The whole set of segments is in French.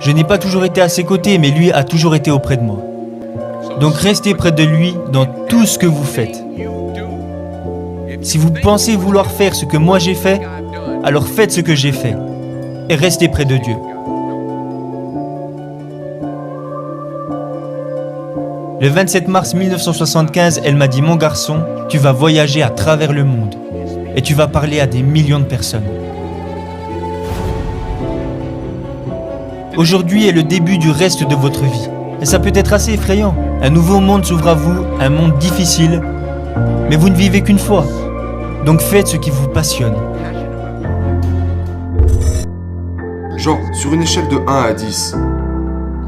Je n'ai pas toujours été à ses côtés, mais lui a toujours été auprès de moi. Donc restez près de lui dans tout ce que vous faites. Si vous pensez vouloir faire ce que moi j'ai fait, alors faites ce que j'ai fait. Et restez près de Dieu. Le 27 mars 1975, elle m'a dit « Mon garçon, tu vas voyager à travers le monde et tu vas parler à des millions de personnes. » Aujourd'hui est le début du reste de votre vie. Et ça peut être assez effrayant. Un nouveau monde s'ouvre à vous, un monde difficile. Mais vous ne vivez qu'une fois. Donc faites ce qui vous passionne. Genre, sur une échelle de 1 à 10,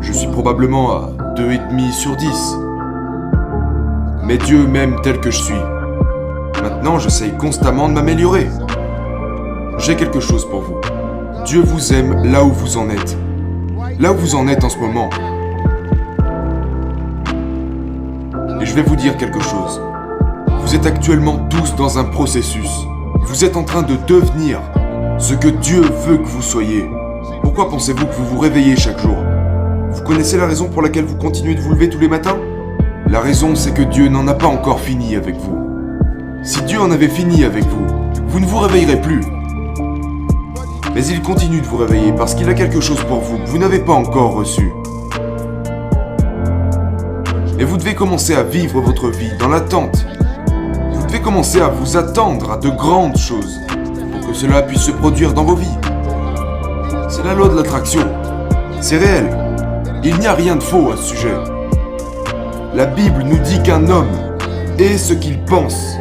je suis probablement à 2,5 sur 10. Mais Dieu m'aime tel que je suis. Maintenant, j'essaye constamment de m'améliorer. J'ai quelque chose pour vous. Dieu vous aime là où vous en êtes. Là où vous en êtes en ce moment. Et je vais vous dire quelque chose. Vous êtes actuellement tous dans un processus. Vous êtes en train de devenir ce que Dieu veut que vous soyez. Pourquoi pensez-vous que vous vous réveillez chaque jour? Vous connaissez la raison pour laquelle vous continuez de vous lever tous les matins? La raison, c'est que Dieu n'en a pas encore fini avec vous. Si Dieu en avait fini avec vous, vous ne vous réveillerez plus. Mais il continue de vous réveiller parce qu'il a quelque chose pour vous que vous n'avez pas encore reçu. Et vous devez commencer à vivre votre vie dans l'attente. Vous devez commencer à vous attendre à de grandes choses pour que cela puisse se produire dans vos vies. C'est la loi de l'attraction. C'est réel. Il n'y a rien de faux à ce sujet. La Bible nous dit qu'un homme est ce qu'il pense.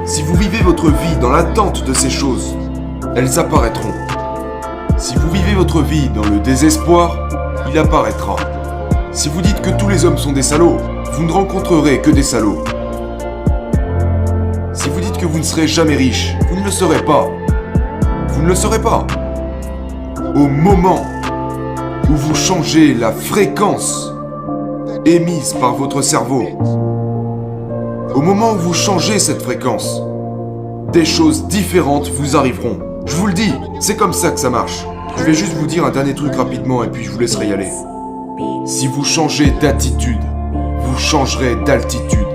Si vous vivez votre vie dans l'attente de ces choses, elles apparaîtront. Si vous vivez votre vie dans le désespoir, il apparaîtra. Si vous dites que tous les hommes sont des salauds, vous ne rencontrerez que des salauds. Si vous dites que vous ne serez jamais riche, vous ne le serez pas. Vous ne le serez pas. Au moment où vous changez la fréquence émise par votre cerveau, au moment où vous changez cette fréquence, des choses différentes vous arriveront. Je vous le dis, c'est comme ça que ça marche. Je vais juste vous dire un dernier truc rapidement et puis je vous laisserai y aller. Si vous changez d'attitude, vous changerez d'altitude.